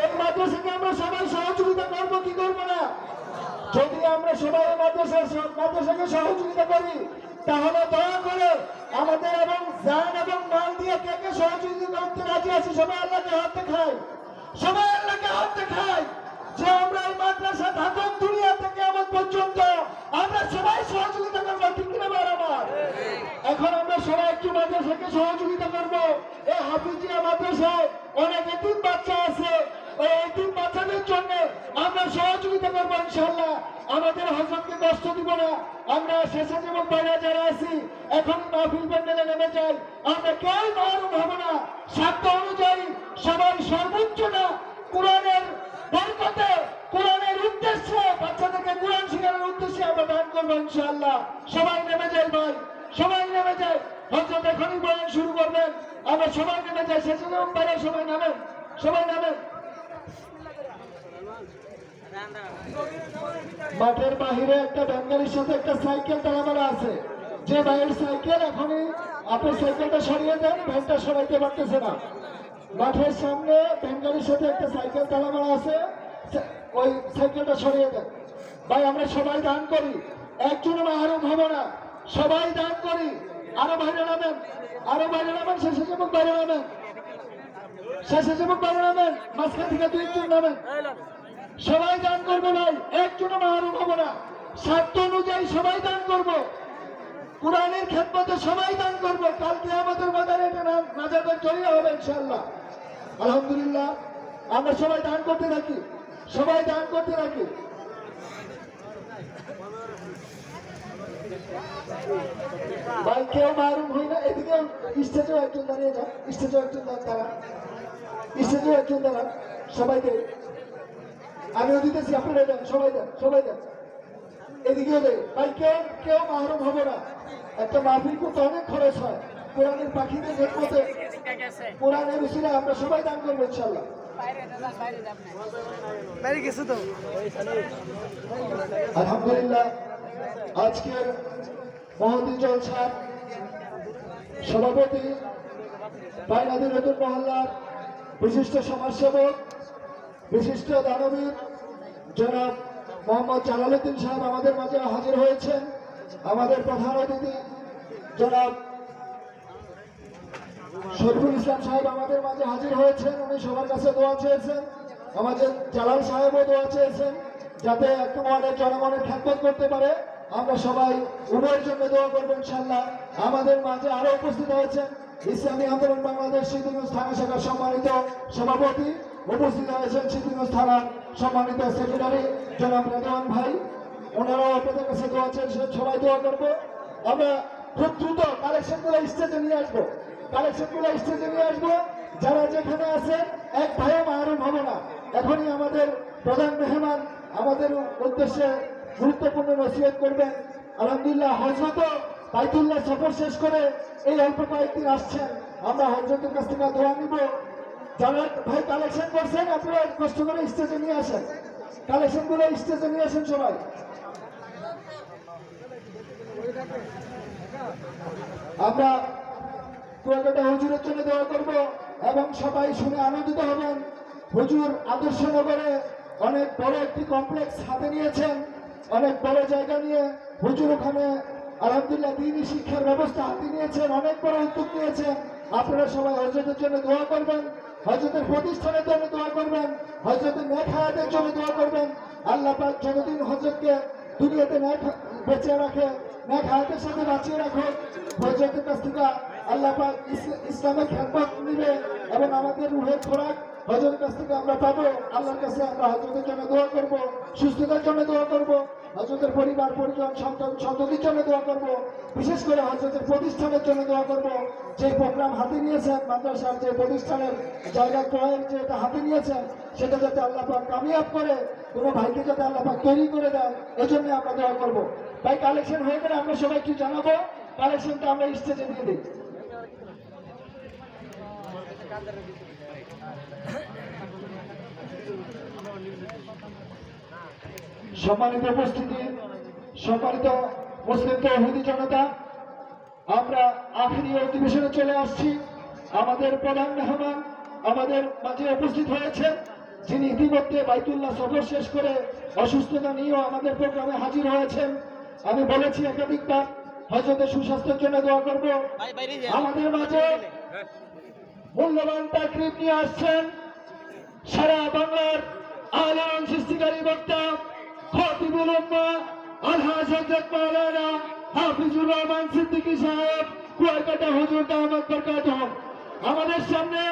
এই মাদ্রাসাকে আমরা সবাই সহযোগিতা করবো কি করবো না? যদি আমরা সবাই মাদ্রাসাকে সহযোগিতা করি তাহলে দয়া করে আমাদের এবং জান এবং মাল দিয়ে কে কে সহযোগিতা করতে রাজি আছি সবাই আল্লাহকে হাত দেখাই, সবাই আল্লাহকে হাত দেখাই যে আমরা এই মাদ্রাসা ঢাকা দুনিয়া থেকে আমার পর্যন্ত আমরা সবাই সহযোগিতা করবো, ঠিক কিনা আমার? এখন আমরা সবাই একটু মাদ্রাসাকে সহযোগিতা করবো। এই হাফিজিয়া মাদ্রাসায় অনেক এতিম বাচ্চা আছে, ওই এতিম বাচ্চাদের জন্য আমরা সহযোগিতা করবো ইনশাআল্লাহ। আমাদের হযরতকে কষ্ট দিব না। আমরা স্বেচ্ছাসেবক ভাইরা যারা আছি এখন মাহফিল প্যান্ডেলে নেমে যাই, আমরা কেউ মাহরুম হব না। সাধ্য অনুযায়ী সবাই সর্বোচ্চটা কোরআনের বরকতে, কোরআনের উদ্দেশ্যে, বাচ্চাদেরকে কোরআন শেখানোর উদ্দেশ্যে আমরা দান করবো ইনশাআল্লাহ। সবাই নেমে যাই ভাই, সবাই নেমে যাই। হযরত এখনই বয়ান শুরু করবেন, আমরা সবাই নেমে যাই। স্বেচ্ছাসেবক ভাইরা সবাই নামেন, সবাই নামেন। মাঠের বাহিরে একটা ব্যাঙ্গালির সাথে একটা সাইকেল তালামারা আছে, যে ভাইয়ের সাইকেল এখনই আপনি সাইকেলটা সরিয়ে দেন, ভ্যানটা সরাইতে পারতেছে না। মাঠের সামনে বেঙ্গালির সাথে একটা সাইকেল তালামারা আছে, ওই সাইকেলটা সরিয়ে দেন ভাই। আমরা সবাই দান করি, একজন মাহরুম হব না, সবাই দান করি। আরো বাইরে নামেন, আরো বাইরে নামেন, স্বেচ্ছাসেবক বাইরে নামেন, স্বেচ্ছাসেবক বাইরে নামেন, মাঝখান থেকে দুইজন নামেন। সবাই দান করবো ভাই, একজনও মাহরুম হবো না। স্বার্থ অনুযায়ী সবাই দান করবো, কোরআনের খেদমতে সবাই দান করবো। কালকে আমাদের বাজারে এটা নাজাতের জড়িয়ে হবে ইনশাআল্লাহ। আলহামদুলিল্লাহ, আমরা সবাই দান করতে থাকি, সবাই দান করতে থাকি। ভাই কেউ মাহরুম হই না। এদিকে স্টেজেও একজন দাঁড়িয়ে যান, স্টেজেও একজন দাঁড়ান, স্টেজেও একজন দাঁড়ান। সবাইকে আমিও দিতেছি, আপনারা দেন, সবাই দেন, সবাই দেন। এদিকেও দেয় ভাই, কেউ কেউ মাহরুম হবে না। একটা মাহফিল করতে অনেক খরচ হয়, কোরআনের পাখিদের খেদমতে, কোরআনের উসিলে আমরা সবাই দান করবো ইনশাআল্লাহ। আলহামদুলিল্লাহ, আজকের মহতী জলসার সভাপতি বাইনাদি নতুন মহল্লার বিশিষ্ট সমাজসেবক, বিশিষ্ট দানবীর জনাব মোহাম্মদ জালালউদ্দিন সাহেব আমাদের মাঝে হাজির হয়েছেন। আমাদের প্রধান অতিথি জনাব শরীফুল ইসলাম সাহেব আমাদের মাঝে হাজির হয়েছেন, উনি সবার কাছে দোয়া চেয়েছেন। আমাদের জালাল সাহেবও দোয়া চেয়েছেন যাতে একটা ওয়ার্ডের জনগণের খেদমত করতে পারে। আমরা সবাই উভয়ের জন্য দোয়া করবো ইনশাআল্লাহ। আমাদের মাঝে আরো উপস্থিত হয়েছেন ইসলামী আন্দোলন বাংলাদেশ সিদ্ধিগঞ্জ থানা শাখার সম্মানিত সভাপতি, উপস্থিত হয়েছেন সিদ্ধিগঞ্জ থানার সম্মানিত সেক্রেটারি জনাব রেদওয়ান ভাই, ওনারাও আপনাদের কাছে দোয়া চেয়েছেন, সবাই দোয়া করবো। আমরা খুব দ্রুত কালেকশনগুলো স্টেজে নিয়ে আসবো, কালেকশনগুলো স্টেজে নিয়ে আসবো। যারা যেখানে আছে এক ভাইও মাহরুম হবে না। এখনই আমাদের প্রধান মেহমান আমাদের উদ্দেশ্যে গুরুত্বপূর্ণ নসিহত করবেন। আলহামদুলিল্লাহ, হযরত বাইতুল্লাহ সফর শেষ করে এই অল্প কয়েকদিন আসছেন, আমরা হযরতের কাছ থেকে দোয়া নিব। যারা ভাই কালেকশন করছেন আপনারা কষ্ট করে স্টেজে নিয়ে আসেন, কালেকশনগুলো স্টেজে নিয়ে আসেন সবাই। আমরা কুয়াকাটা হুজুরের জন্য দোয়া করব এবং সবাই শুনে আনন্দিত হবেন। হুজুর আদর্শনগরে অনেক বড় একটি কমপ্লেক্স হাতে নিয়েছেন, অনেক বড় জায়গা নিয়ে হুজুর ওখানে আলহামদুলিল্লাহ দ্বীনি শিক্ষার ব্যবস্থা হাতে নিয়েছেন, অনেক বড় উদ্যোগ নিয়েছেন। আপনারা সবাই হযরতের জন্য দোয়া করবেন, হযরতের প্রতিষ্ঠানের জন্য দোয়া করবেন, হযরতের নেক হায়াতের জন্য দোয়া করবেন। আল্লাহ পাক যতদিন হযরতকে দুনিয়াতে বেঁচে রাখে, নেক হায়াতের সাথে বাঁচিয়ে রাখো। হযরতের কাছ থেকে আল্লাহ পাক ইসলামের খেদমত নিবে এবং আমাদের রুহের খোরাক হযরতের কাছ থেকে আমরা পাবো। আল্লাহর কাছে আমরা হযরতের জন্য দোয়া করব, সুস্থতার জন্য দোয়া করব, হযরতের পরিবার পরিজন সন্ততির জন্য দোয়া করব, বিশেষ করে হযরতের প্রতিষ্ঠানের জন্য দোয়া করব। যে প্রোগ্রাম হাতে নিয়েছেন, মাদ্রাসার যে প্রতিষ্ঠানের জায়গা ক্রয়ের যে এটা হাতে নিয়েছেন, সেটা যাতে আল্লাহ পাক কামিয়াব করে, কোনো ভাইকে যাতে আল্লাহ পাক তৈরি করে দেয়, এজন্য আমরা দোয়া করব। ভাই কালেকশন হয়ে গেলে আমরা সবাই একটু জানাবো, কালেকশনটা আমরা স্টেজে দিয়ে দিই। সম্মানিত উপস্থিতি, সম্মানিত মুসলিম তৌহিদি জনতা, আমরা আখেরি অধিবেশনে চলে আসছি। আমাদের প্রধান মেহমান আমাদের মাঝে উপস্থিত হয়েছে, যিনি ইতিমধ্যে বাইতুল্লাহ সফর শেষ করে অসুস্থতা নিয়েও আমাদের প্রোগ্রামে হাজির হয়েছেন। আমি বলেছি একাধিকবার হযরতের সুস্বাস্থ্যের জন্য দোয়া করব। আমাদের মাঝে মূল্যবান তাকরিব নিয়ে আসছেন সারা বাংলার আলেম সৃষ্টিকারী বক্তা খতিবুল উম্মাহ আলহাজ হযরত মাওলানা হাফিজুর রহমান সিদ্দিকী সাহেব কুয়াকাটা হুজুর দামাত বরকাতুহ। আমাদের সামনে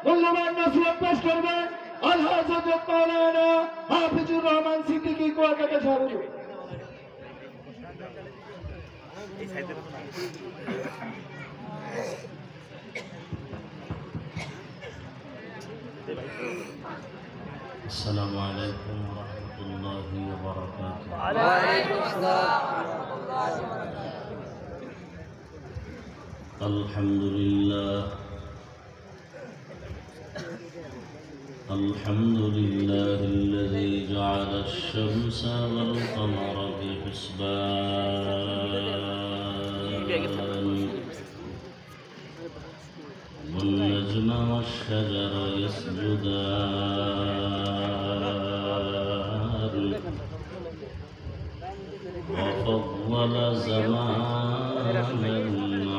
মূল্যবান নসিহত পেশ করবেন আলহাজ হযরত মাওলানা হাফিজুর রহমান সিদ্দিকী কুয়াকাটা সাহেব। السلام عليكم ورحمة الله وبركاته. وعليكم السلام ورحمة الله وبركاته. الحمد لله الذي جعل الشمس والقمر بحسبان والنجم والشجر يسجدان وفضل زمانا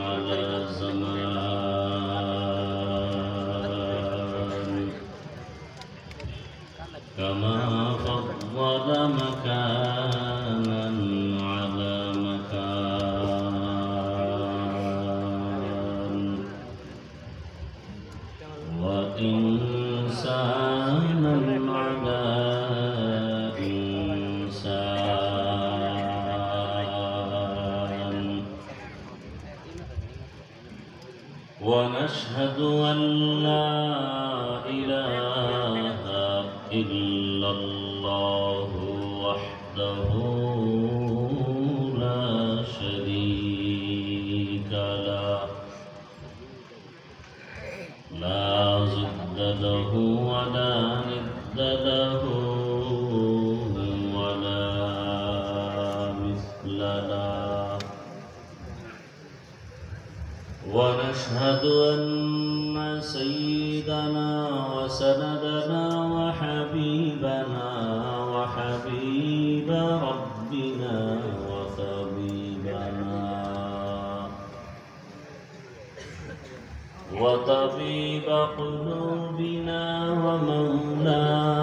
على زمان كما فضل مكانا على مكان وإنسانا على إنسان ونشهد أن لا إله إلا الله وحده لا شريك له لا ضد له ولا ند له ولا مثل له ونشهد أن سيدنا وسندنا وحبيبنا وحبيب ربنا وطبيب قلوبنا ومولانا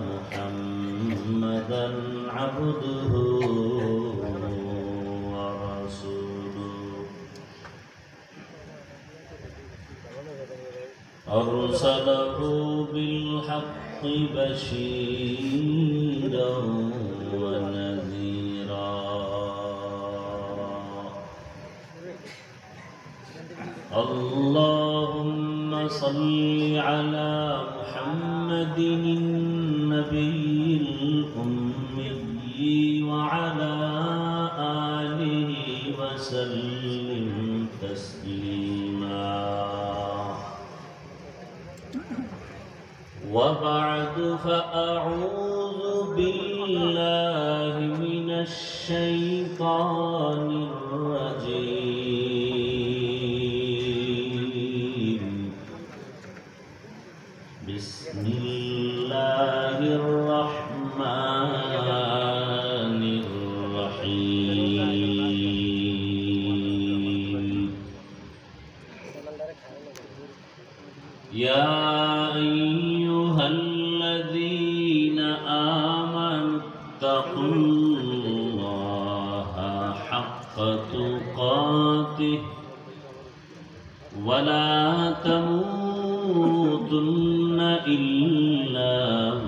محمدا عبده ورسوله أرسله بالحق بشيرا ونذيرا اللهم صل على محمد النبي الأمي وعلى آله وسلم تسليما وبعد فأعوذ بالله من الشيطان الرجيم بسم الله الرحمن الرحيم يا أيها الذين آمنوا اتقوا الله حق تقاته ولا تموتن إلا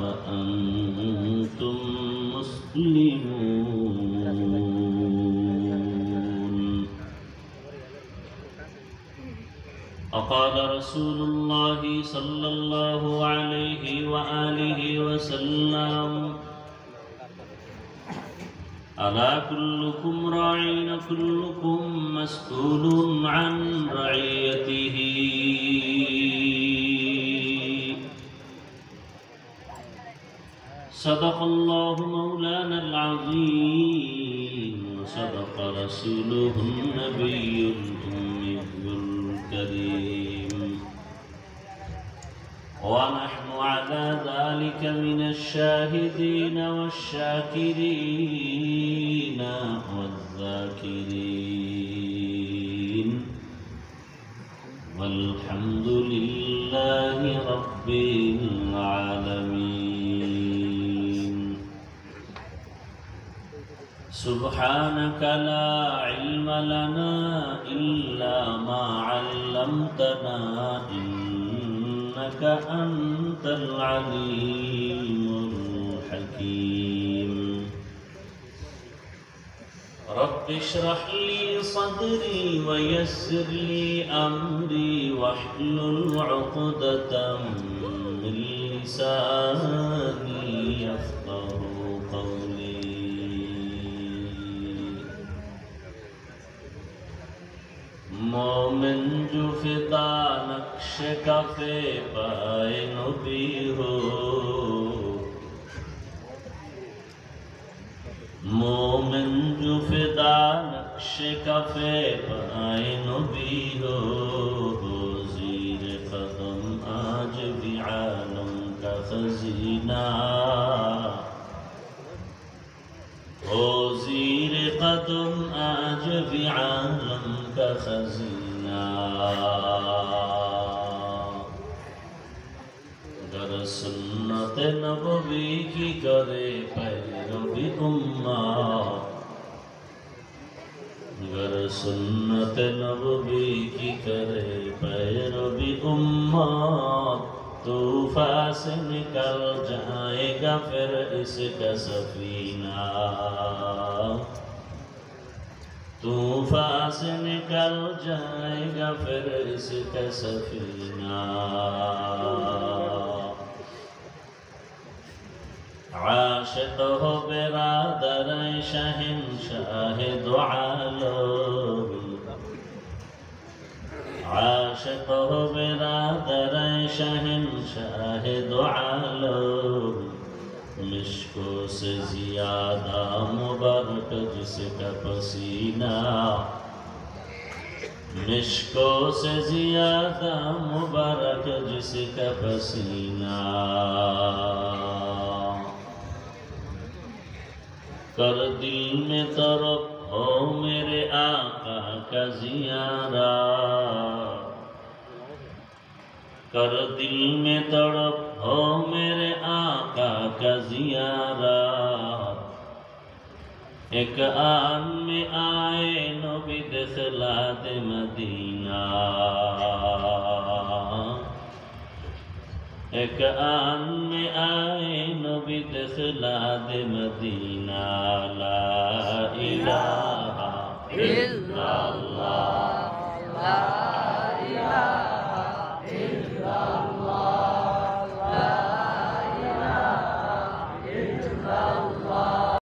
وأنتم مسلمون وقال رسول الله صلى الله عليه وآله وسلم ألا كلكم راع كلكم مسؤول عن رعيته صدق الله مولانا العظيم وصدق رسوله النبي الأمي الكريم ونحن على ذلك من الشاهدين والشاكرين والذاكرين والحمد لله رب العالمين سبحانك لا علم لنا إلا ما علمتنا إنك أنت العليم الحكيم رب اشرح لي صدري ويسر لي أمري واحلل عقدة من لساني يفقه قولي मोमिन जो फिदा नक्श कफे पाए नबी हो मोमिन जो फिदा नक्श कफे पाए नबी हो ज़ीर कदम आज भी आलम का खजीना हो ज़ीर कदम आज भी आलम का खजीना गर सुन्नत नबवी की करे पैरवी उम्मत गर सुन्नत नबवी की करे पैरवी उम्मत तूफान से निकल जाएगा फिर इसका सफीना तूफान से निकल जाएगा फिर इसका सफीना आशिक हो बिरादर शहंशाह दो आलम आशिक हो बिरादर शहंशाह दो आलम मिश्को से ज़्यादा मुबारक जिसका पसीना मिश्को से ज़्यादा मुबारक जिसका पसीना कर दिल में तरफ हो मेरे आका का ज़ियारा कर दिल में तड़प हो मेरे आका का ज़ियारा एक आन में आए नबी दिखला दे मदीना एक आन में आए नबी दिखला दे मदीना ला इलाहा इल्लल्लाह